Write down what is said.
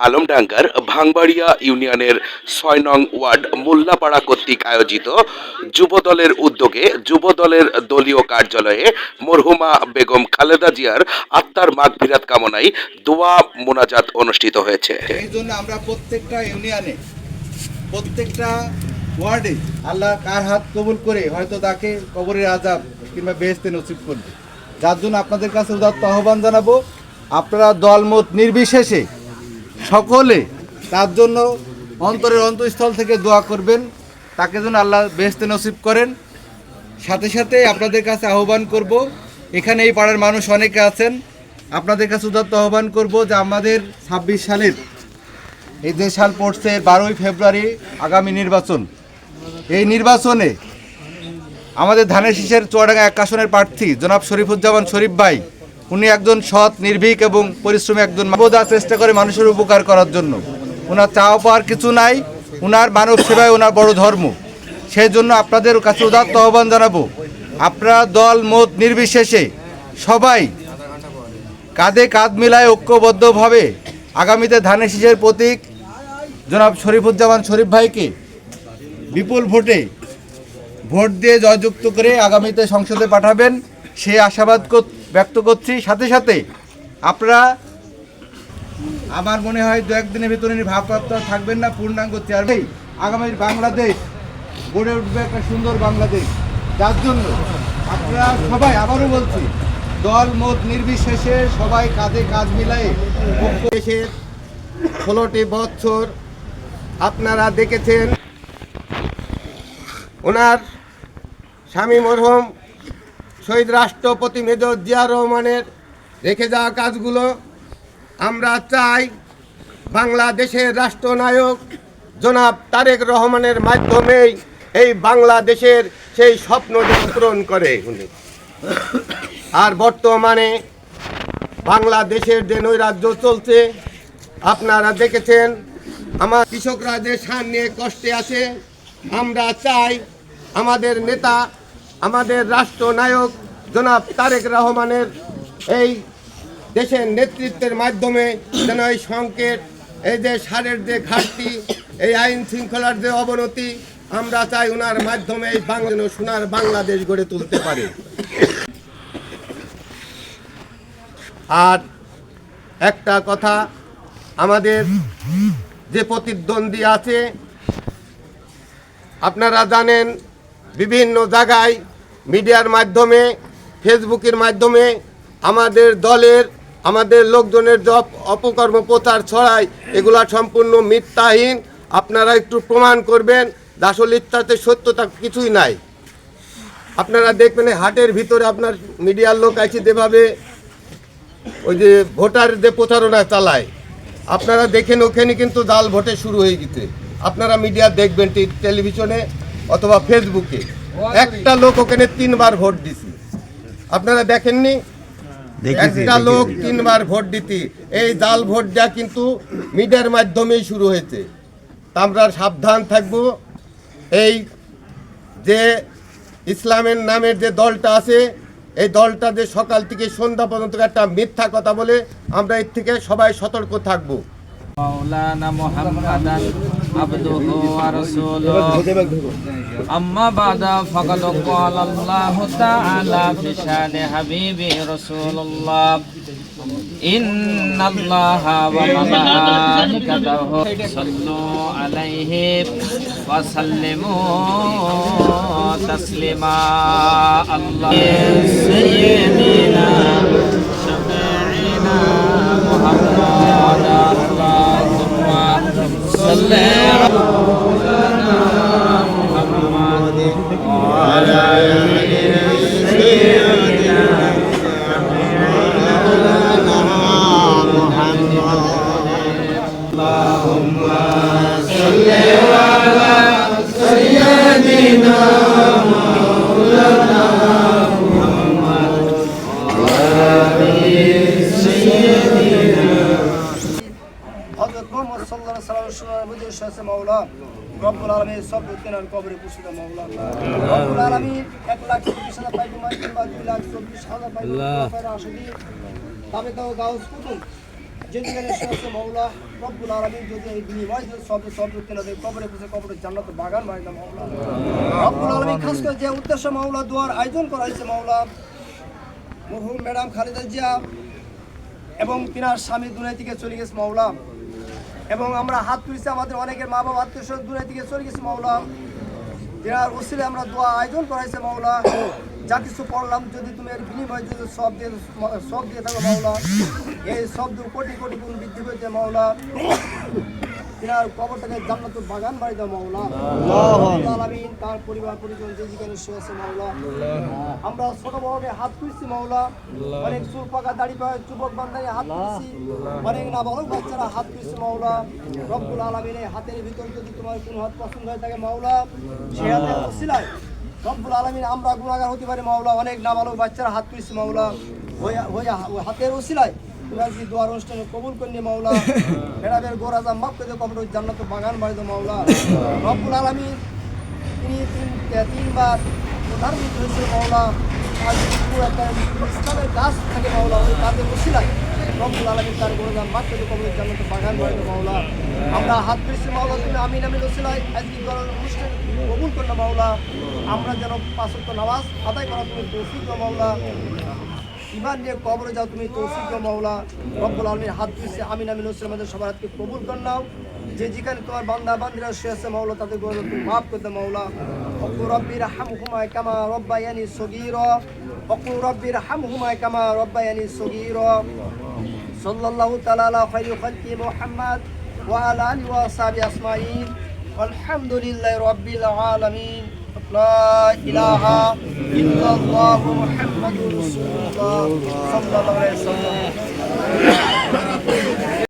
আলমডাঙ্গার ভাঙবাড়িয়া ইউনিয়নের ৬ নং ওয়ার্ড মোল্লাপাড়া কর্তৃক আয়োজিত যুবদলের উদ্যোগে যুবদলের দলীয় কার্যালয়ে মরহুমা বেগম খালেদা জিয়ার আত্মার মাগফিরাত কামনায় দোয়া মোনাজাত অনুষ্ঠিত হয়েছে। এই জন্য আমরা প্রত্যেকটা ইউনিয়নে প্রত্যেকটা ওয়ার্ডে আল্লাহ কার হাত কবুল করে হয়তো তাকে কবরের আযাব কিংবা বেহেশতে নসিব করবে, যার জন্য আপনাদের কাছে উদাত্ত আহ্বান জানাবো, আপনারা দলমত নির্বিশেষে সকলে তার জন্য অন্তরের অন্তঃস্থল থেকে দোয়া করবেন, তাকে যেন আল্লাহ বেহেশতে নসিব করেন। সাথে সাথে আপনাদের কাছে আহ্বান করব, এখানে এই পাড়ার মানুষ অনেকে আছেন, আপনাদের কাছে উদাত্ত আহ্বান করব যে আমাদের ২৬ সালের এই যে সাল পড়ছে ১২ই ফেব্রুয়ারি আগামী নির্বাচন, এই নির্বাচনে আমাদের ধানের শীষের চুয়াডাঙ্গা ১ আসনের প্রার্থী জনাব শরীফুজ্জামান শরীফ ভাই, উনি একজন সৎ, নির্ভীক এবং পরিশ্রমী একজন সর্বদা চেষ্টা করে মানুষের উপকার করার জন্য। ওনার চাওয়া পাওয়ার কিছু নাই, ওনার মানব সেবায় ওনার বড় ধর্ম। সেই জন্য আপনাদের কাছে উদাত্ত আহ্বান জানাবো, আপনারা দল মত নির্বিশেষে সবাই কাঁধে কাঁধ মিলায় ঐক্যবদ্ধভাবে আগামীতে ধানের শীষের প্রতীক জনাব শরীফুজ্জামান শরীফ ভাইকে বিপুল ভোটে ভোট দিয়ে জয়যুক্ত করে আগামীতে সংসদে পাঠাবেন, সে আশাবাদ ব্যক্ত করছি। সাথে সাথে আপনারা, আমার মনে হয় ২-১ দিনের ভিতরে ভারপ্রাপ্ত থাকবেন না, পূর্ণাঙ্গ চেয়ারম্যান আগামীর বাংলাদেশ গড়ে উঠবে একটা সুন্দর বাংলাদেশ, যার জন্য আপনারা সবাই, আবারও বলছি, দল মত নির্বিশেষে সবাই কাঁধে কাঁধ মিলায়ে দেশের ১৬টি বছর আপনারা দেখেছেন ওনার স্বামী মরহুম শহীদ রাষ্ট্রপতি মেজর জিয়া রহমানের রেখে যাওয়া কাজগুলো আমরা চাই বাংলাদেশের রাষ্ট্রনায়ক জনাব তারেক রহমানের মাধ্যমেই এই বাংলাদেশের সেই স্বপ্ন পূরণ করে উনি। আর বর্তমানে বাংলাদেশের যে নৈরাজ্য চলছে আপনারা দেখেছেন, আমার কৃষকরা যে সার নিয়ে কষ্টে আছে, আমরা চাই আমাদের নেতা, আমাদের রাষ্ট্রনায়ক জনাব তারেক রহমানের এই দেশের নেতৃত্বের মাধ্যমে যেন এই সংকট, এই যে সারের যে ঘাটতি, এই আইন শৃঙ্খলার যে অবনতি, আমরা চাই ওনার মাধ্যমে এই সোনার বাংলাদেশ গড়ে তুলতে পারে। আর একটা কথা, আমাদের যে প্রতিদ্বন্দ্বী আছে আপনারা জানেন, বিভিন্ন জায়গায় মিডিয়ার মাধ্যমে, ফেসবুকের মাধ্যমে আমাদের দলের, আমাদের লোকজনের যে অপকর্ম প্রচার ছড়ায়, এগুলা সম্পূর্ণ মিথ্যাহীন। আপনারা একটু প্রমাণ করবেন যে আসলে ইচ্ছাতে সত্যতা কিছুই নাই। আপনারা দেখবেন হাটের ভিতরে আপনার মিডিয়ার লোক আছে যেভাবে ওই যে ভোটার যে প্রচারণা চালায়, আপনারা দেখেন ওখানে কিন্তু জাল ভোটে শুরু হয়ে গেছে। আপনারা মিডিয়া দেখবেন টেলিভিশনে অথবা ফেসবুকে, একটা লোক ওখানে ৩ বার ভোট দিছে, আপনারা দেখেননি? একটা লোক 3 বার ভোট দিতে, এই জাল ভোট দেওয়া কিন্তু মিডিয়ার মাধ্যমেই শুরু হয়েছে। আমরা সাবধান থাকব। এই যে ইসলামের নামের যে দলটা আছে, এই দলটা যে সকাল থেকে সন্ধ্যা পর্যন্ত একটা মিথ্যা কথা বলে, আমরা এর থেকে সবাই সতর্ক থাকব। মাওলানা মুহাম্মাদান আবদুহু ওয়া রাসূলুহু আম্মা বাদা ফাকাদ ক্বালা আল্লাহু তাআলা ফি শানি হাবিবি রাসূলুল্লাহ ইন্নাল্লাহা ওয়া মালাইকাতাহু সাল্লু আলাইহি ওয়া সাল্লিমু তাসলিমা আল্লাহ সাইয়্যিদিনা শাফিঈনা মুহাম্মাদ صلى على محمد وعلى آله سيدنا محمد اللهم صل على سيدنا مولانا محمد وعلى آله سيدنا محمد صلى الله عليه وسلم بدر الشمس مولا رب العالمين صب الدين القبر كسر مولا رب العالمين 1,24,000 পাইবো মাইকিন বা 2,24,000 পাইবো ফেরা আসদি তবে তো গাউস কুতুব যে যেখানে শুয়েছে মাওলা রব্বুল আলামিন যদি এই বিনিময় যদি সব তেনাদের কবরে খুঁজে কবরে জান্নাত বাগান বাড়ি দাও মাওলা রব্বুল আলামিন খাস করে যে উদ্দেশ্য মাওলা দোয়ার আয়োজন করা হয়েছে মাওলা মরহুম ম্যাডাম খালেদা জিয়া এবং তিনার স্বামী দুনিয়া থেকে চলে গেছে মাওলা এবং আমরা হাত তুলেছি আমাদের অনেকের মা বাবা আত্মীয় স্বজন দুনিয়া থেকে চলে গেছে মাওলা তিনার ওসিলে আমরা দোয়া আয়োজন করাইছে মাওলা যা কিছু পড়লাম যদি তুমি এর বিনিময়ে যদি সব দিয়ে থাকো মাওলা এই শব্দ কোটি কোটি গুণ বৃদ্ধি পেয়েছে মাওলা তিনার কবরটাকে জান্নাতুল বাগান বাড়ি দাও মাওলা আল্লাহু আলামিন তার পরিবার পরিজন যে যেখানে শুয়েছে মাওলা আমরা ছোট বড়কে হাত তুলছি মাওলা অনেক চুল পাকা দাড়ি পাকা যুবক বান্দায় হাত তুলছি অনেক নাবালক বাচ্চারা হাত তুলছে মাওলা রব্বুল আলামিন এই হাতের ভিতর যদি তোমার কোনো হাত পছন্দ হয়ে থাকে মাওলা সেই হাতের ওসিলায় রব্বুল আলামিন আমরা গুনাহগার হতে পারি মাওলা অনেক নাবালক বাচ্চারা হাত তুলছে মাওলা ওই হাতের ওসিলায় তুমি আজকে দোয়ার অনুষ্ঠানে কবুল করে নিয়ে মাওলা ম্যাডামের গোরাজা মাফ করে কবর জান্নাতুল বাগান বাড়ি দাও মাওলা রব্বুল আলামিন তিনি তিনবার প্রধানমন্ত্রী হয়েছে মাওলা আজ পুরো একটা ইসলামের গাছ থাকে মাওলা ওই গাছের ওসিলায় রব্বুল আলামিন তার গোরাজা মাফ করে কবর জান্নাতুল বাগান বাড়ি দাও মাওলা আমরা হাত পেয়েছি মাওলা তুমি আমিন আমিন ওসিলায় আজকে দোয়ার অনুষ্ঠানে কবুল করলে মাওলা আমরা যেন 5 ওয়াক্ত নামাজ আদায় করা তুমি তৌফিক দাও মাওলা ইমান নিয়ে কবরে যাও তুমি তৌফিক দাও মাওলা রব্বুল আলামিন হাত দিয়েছে আমিন আমিন ওসিলা আমাদের সবার হাতকে কবুল কর নাও যে যেখানে তোমার বান্দা বান্দিরা শুয়ে আছে মাওলা তাদের গোনা তুমি মাফ করে দাও মাওলা ওকু রব্বির হামহুমা কামা রব্বায়ানি সগীরা ওকু রব্বির হামহুমা কামা রব্বায়ানি সগীরা সাল্লাল্লাহু তাআলা আলা খায়রি খালকি মুহাম্মদ ওয়া আলা আলিহি ওয়া সাহবিহি আজমাইন আলহামদুলিল্লাহি রাব্বিল আলামিন لا إله إلا الله محمد رسول الله صلى الله عليه وسلم